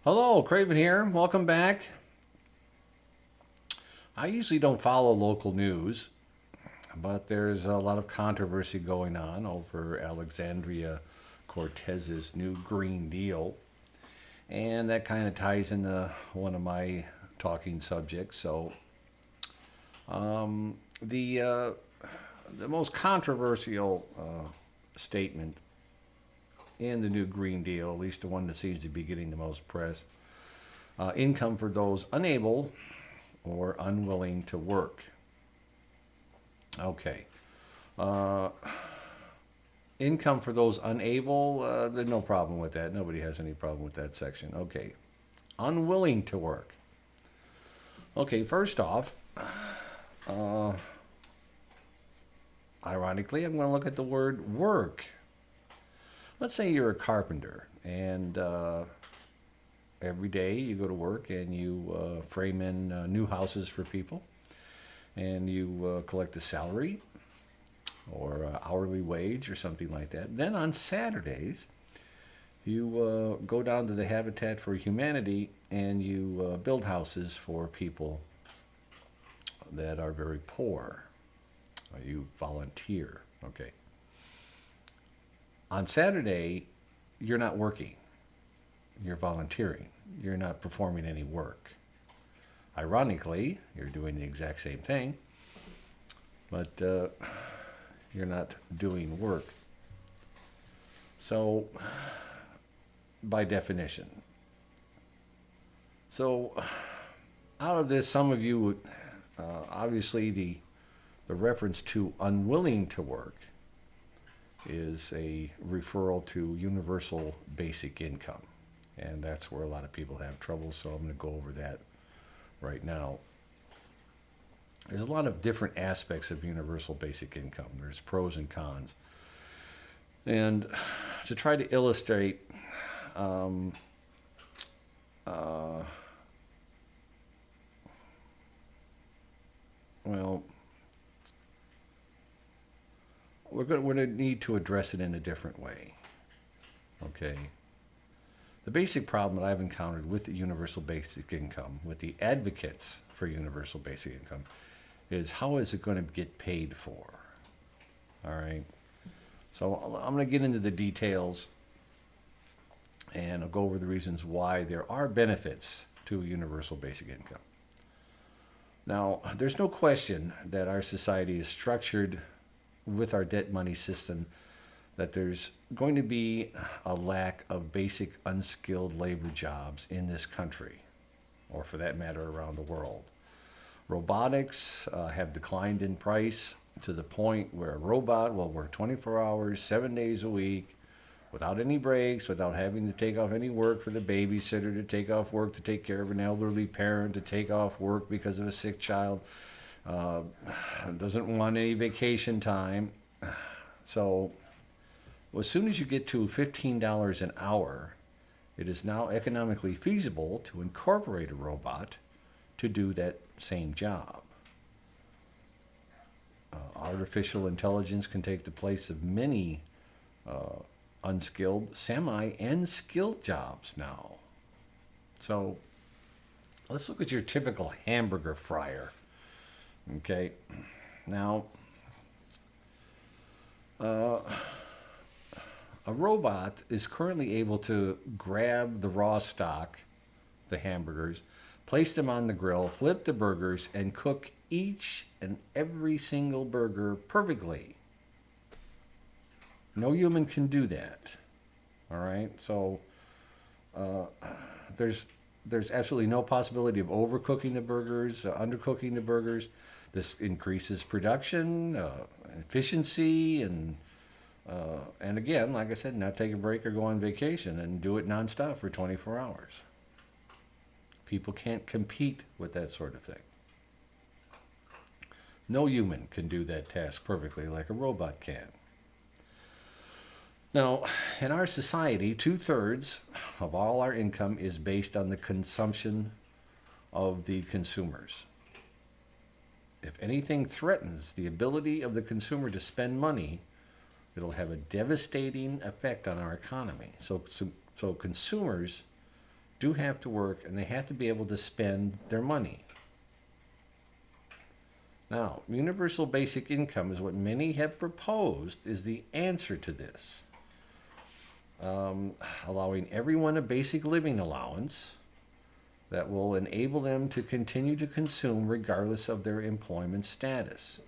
Hello, Craven here. Welcome back. I usually don't follow local news, but there's a lot of controversy going on over Alexandria Cortez's new Green Deal, and that kind of ties into one of my talking subjects. The most controversial statement in the new Green Deal, at least the one that seems to be getting the most press, income for those unable or unwilling to work. Okay. Uh, Income for those unable, there's no problem with that. Nobody has any problem with that section. Okay. Unwilling to work. Okay, first off, uh, ironically, I'm going to look at the word work. Let's say you're a carpenter and every day you go to work and you frame in new houses for people and you collect a salary or hourly wage or something like that. Then on Saturdays, you go down to the Habitat for Humanity and you build houses for people that are very poor. You volunteer. Okay. On Saturday, you're not working. You're volunteering. You're not performing any work. Ironically, you're doing the exact same thing, but you're not doing work. So, by definition. So, out of this, some of you would, obviously, the reference to unwilling to work is a referral to universal basic income. And that's where a lot of people have trouble, so I'm going to go over that right now. There's a lot of different aspects of universal basic income. There's pros and cons. And to try to illustrate, um, uh, well, we're going to need to address it in a different way. Okay. The basic problem that I've encountered with the universal basic income, with the advocates for universal basic income, is how is it going to get paid for? All right. So I'm going to get into the details and I'll go over the reasons why there are benefits to universal basic income. Now, there's no question that our society is structured with our debt money system that there's going to be a lack of basic unskilled labor jobs in this country, or for that matter, around the world. Robotics have declined in price to the point where a robot will work 24 hours, 7 days a week, without any breaks, without having to take off any work for the babysitter, to take off work to take care of an elderly parent, to take off work because of a sick child. Doesn't want any vacation time. So as soon as you get to $15 an hour, it is now economically feasible to incorporate a robot to do that same job. Artificial intelligence can take the place of many unskilled, semi, and skilled jobs now. So let's look at your typical hamburger fryer. Okay, now a robot is currently able to grab the raw stock, the hamburgers, place them on the grill, flip the burgers, and cook each and every single burger perfectly. No human can do that. All right, so there's absolutely no possibility of overcooking the burgers, undercooking the burgers. This increases production, efficiency, and again, like I said, not take a break or go on vacation and do it nonstop for 24 hours. People can't compete with that sort of thing. No human can do that task perfectly like a robot can. Now, in our society, 2/3 of all our income is based on the consumption of the consumers. If anything threatens the ability of the consumer to spend money, it'll have a devastating effect on our economy. So consumers do have to work, and they have to be able to spend their money. Now, universal basic income is what many have proposed is the answer to this, allowing everyone a basic living allowance that will enable them to continue to consume regardless of their employment status.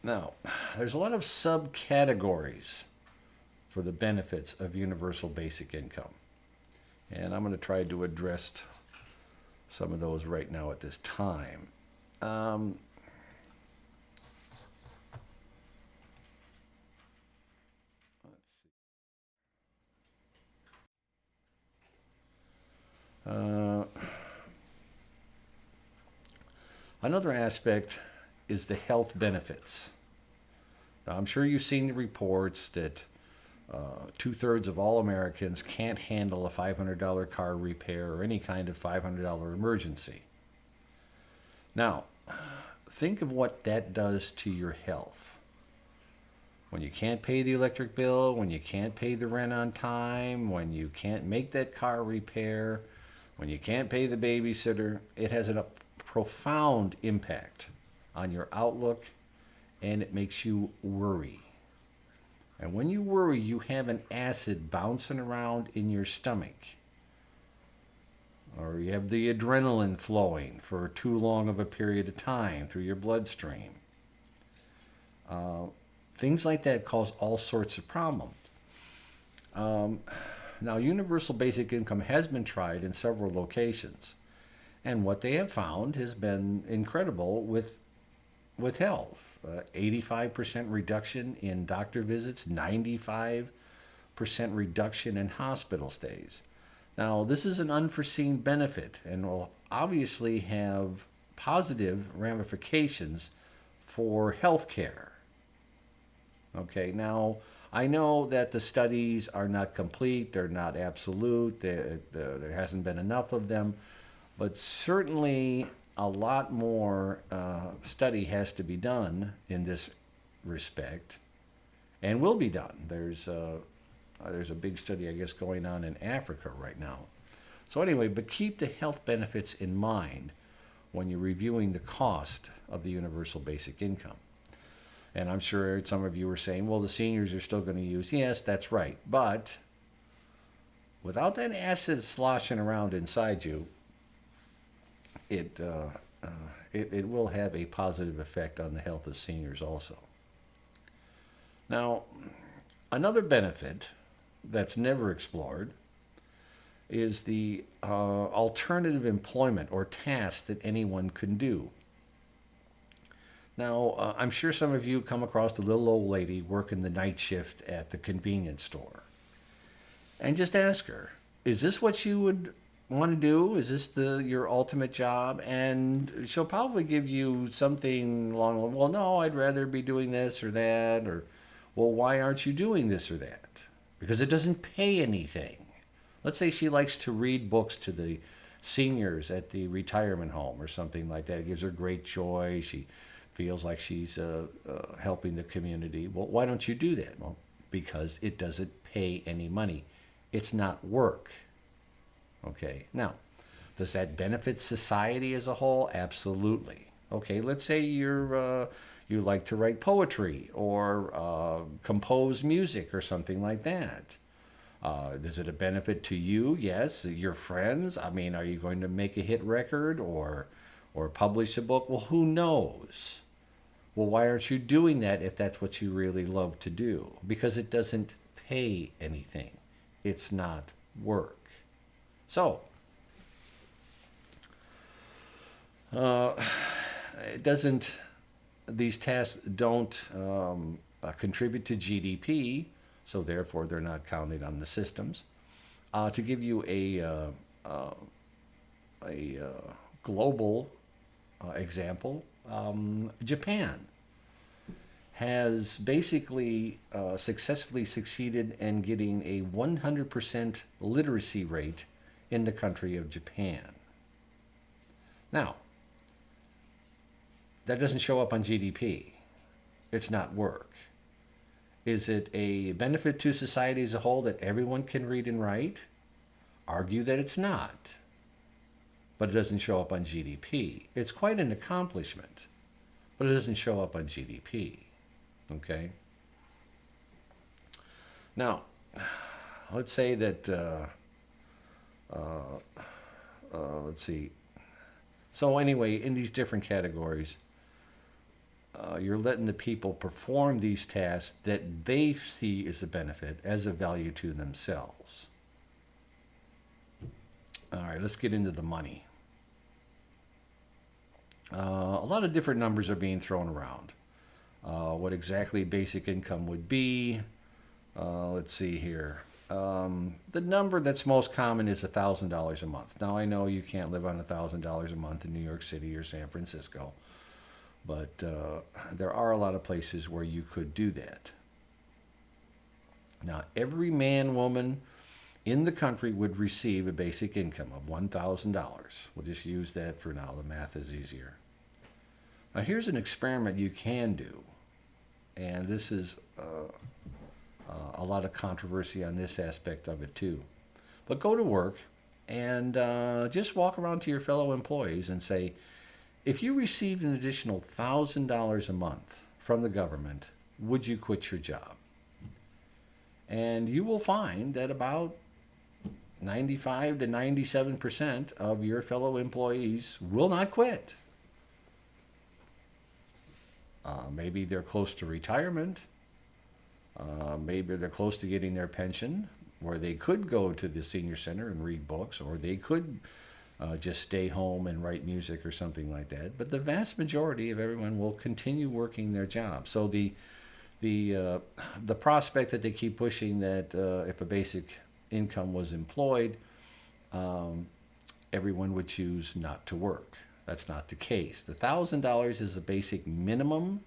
Now, there's a lot of subcategories for the benefits of universal basic income, and I'm going to try to address some of those right now at this time. Another aspect is the health benefits. Now, I'm sure you've seen the reports that 2/3 of all Americans can't handle a $500 car repair or any kind of $500 emergency. Now, think of what that does to your health. When you can't pay the electric bill, when you can't pay the rent on time, when you can't make that car repair, when you can't pay the babysitter, it has a profound impact on your outlook, and it makes you worry. And when you worry, you have an acid bouncing around in your stomach, or you have the adrenaline flowing for too long of a period of time through your bloodstream. Things like that cause all sorts of problems. Now, universal basic income has been tried in several locations, and what they have found has been incredible with health. 85% reduction in doctor visits, 95% reduction in hospital stays. Now, this is an unforeseen benefit and will obviously have positive ramifications for healthcare. Okay, now I know that the studies are not complete, they're not absolute, there hasn't been enough of them, but certainly a lot more study has to be done in this respect, and will be done. There's a big study, I guess, going on in Africa right now. So anyway, but keep the health benefits in mind when you're reviewing the cost of the universal basic income. And I'm sure some of you are saying, well, the seniors are still going to use. Yes, that's right. But without that acid sloshing around inside you, it will have a positive effect on the health of seniors also. Now, another benefit that's never explored is the alternative employment or tasks that anyone can do. Now, I'm sure some of you come across the little old lady working the night shift at the convenience store. And just ask her, is this what you would want to do? Is this your ultimate job? And she'll probably give you something along, well, no, I'd rather be doing this or that. Or, well, why aren't you doing this or that? Because it doesn't pay anything. Let's say she likes to read books to the seniors at the retirement home or something like that. It gives her great joy. She feels like she's helping the community. Well, why don't you do that? Well, because it doesn't pay any money. It's not work. Okay, now, does that benefit society as a whole? Absolutely. Okay, let's say you like to write poetry or compose music or something like that. Is it a benefit to you? Yes. Your friends? I mean, are you going to make a hit record or publish a book? Well, who knows? Well, why aren't you doing that if that's what you really love to do? Because it doesn't pay anything. It's not work. So, these tasks don't contribute to GDP, so therefore they're not counted on the systems. To give you a global example, Japan has basically successfully succeeded in getting a 100% literacy rate in the country of Japan. Now, that doesn't show up on GDP. It's not work. Is it a benefit to society as a whole that everyone can read and write? Argue that it's not, but it doesn't show up on GDP. It's quite an accomplishment, but it doesn't show up on GDP. Okay? Now, let's say that, let's see. So anyway, in these different categories, you're letting the people perform these tasks that they see as a benefit, as a value to themselves. All right, let's get into the money. A lot of different numbers are being thrown around. What exactly basic income would be. Let's see here. The number that's most common is $1,000 a month. Now, I know you can't live on $1,000 a month in New York City or San Francisco, but there are a lot of places where you could do that. Now, every man, woman in the country would receive a basic income of $1,000. We'll just use that for now. The math is easier. Now, here's an experiment you can do, and this is a lot of controversy on this aspect of it too. But go to work and just walk around to your fellow employees and say, if you received an additional $1,000 a month from the government, would you quit your job? And you will find that about 95 to 97% of your fellow employees will not quit. Maybe they're close to retirement. Maybe they're close to getting their pension, where they could go to the senior center and read books, or they could just stay home and write music or something like that. But the vast majority of everyone will continue working their job. So the prospect that they keep pushing that if a basic income was employed, everyone would choose not to work. That's not the case. The $1,000 is a basic minimum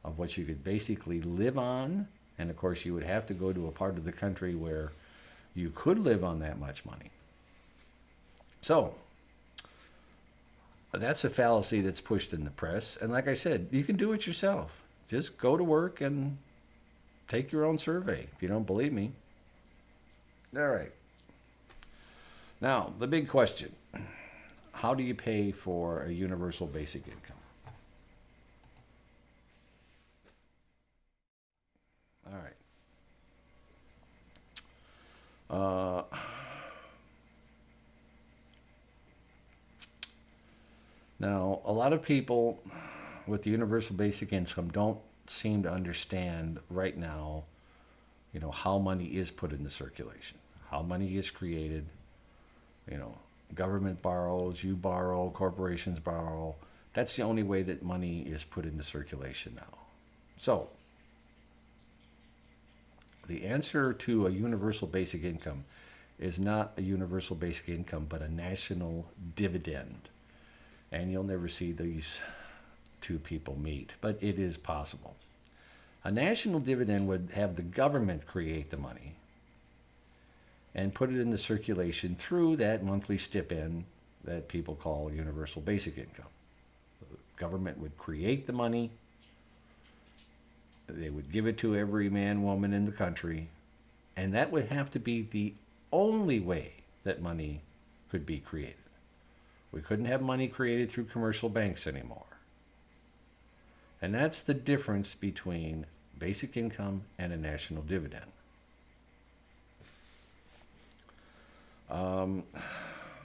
of what you could basically live on. And of course, you would have to go to a part of the country where you could live on that much money. So that's a fallacy that's pushed in the press. And like I said, you can do it yourself. Just go to work and take your own survey if you don't believe me. All right. Now, the big question. How do you pay for a universal basic income? All right. Now, a lot of people with the universal basic income don't seem to understand right now, how money is put into circulation, how money is created. Government borrows, you borrow, corporations borrow. That's the only way that money is put into circulation now. So, the answer to a universal basic income is not a universal basic income, but a national dividend. And you'll never see these two people meet, but it is possible. A national dividend would have the government create the money and put it into circulation through that monthly stipend that people call universal basic income. The government would create the money. They would give it to every man, woman in the country, and that would have to be the only way that money could be created. We couldn't have money created through commercial banks anymore. And that's the difference between basic income and a national dividend.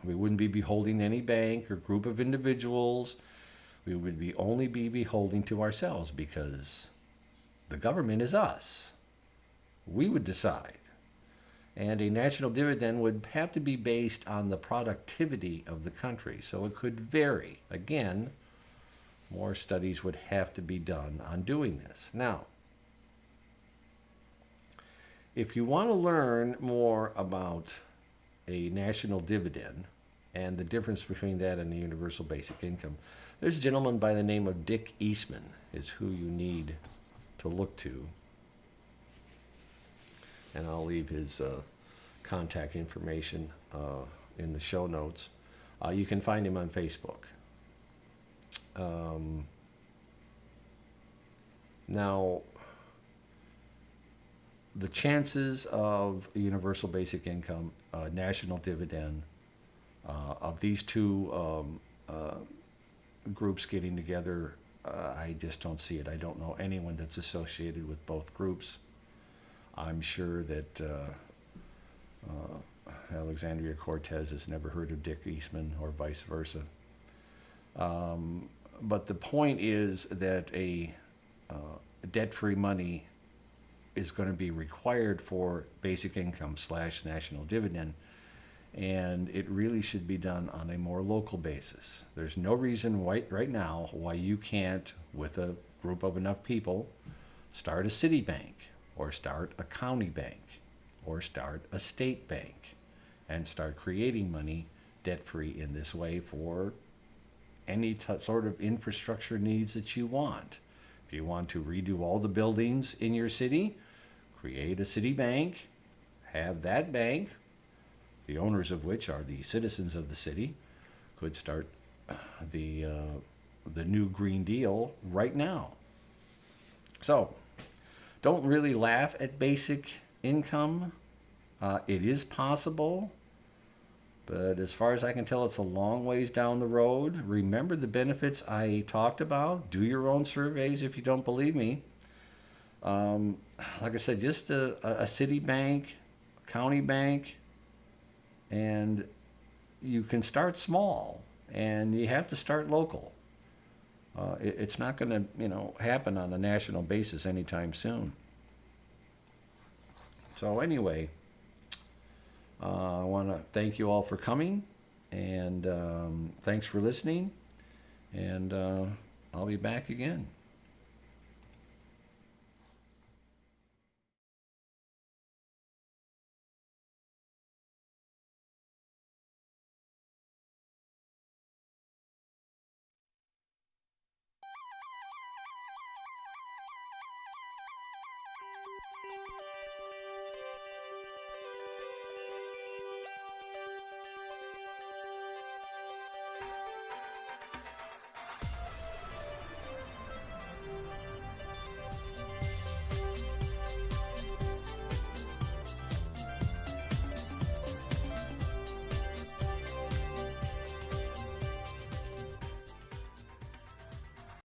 We wouldn't be beholding any bank or group of individuals. We would only be beholding to ourselves because the government is us. We would decide. And a national dividend would have to be based on the productivity of the country. So it could vary. Again, more studies would have to be done on doing this. Now, if you want to learn more about a national dividend and the difference between that and the universal basic income, there's a gentleman by the name of Dick Eastman is who you need to look to. And I'll leave his contact information in the show notes. You can find him on Facebook. Now, the chances of a universal basic income, national dividend, of these two groups getting together, I just don't see it. I don't know anyone that's associated with both groups. I'm sure that Alexandria Cortez has never heard of Dick Eastman or vice versa. But the point is that a debt-free money is going to be required for basic income / national dividend, and it really should be done on a more local basis. There's no reason right now why you can't, with a group of enough people, start a city bank or start a county bank or start a state bank and start creating money debt-free in this way for any sort of infrastructure needs that you want. If you want to redo all the buildings in your city, create a city bank, have that bank, the owners of which are the citizens of the city, could start the new Green Deal right now. So, don't really laugh at basic income. It is possible, but as far as I can tell, it's a long ways down the road. Remember the benefits I talked about. Do your own surveys if you don't believe me. Like I said, just a city bank, county bank, and you can start small, and you have to start local. It's not going to, happen on a national basis anytime soon. So anyway, I want to thank you all for coming, and thanks for listening, and I'll be back again.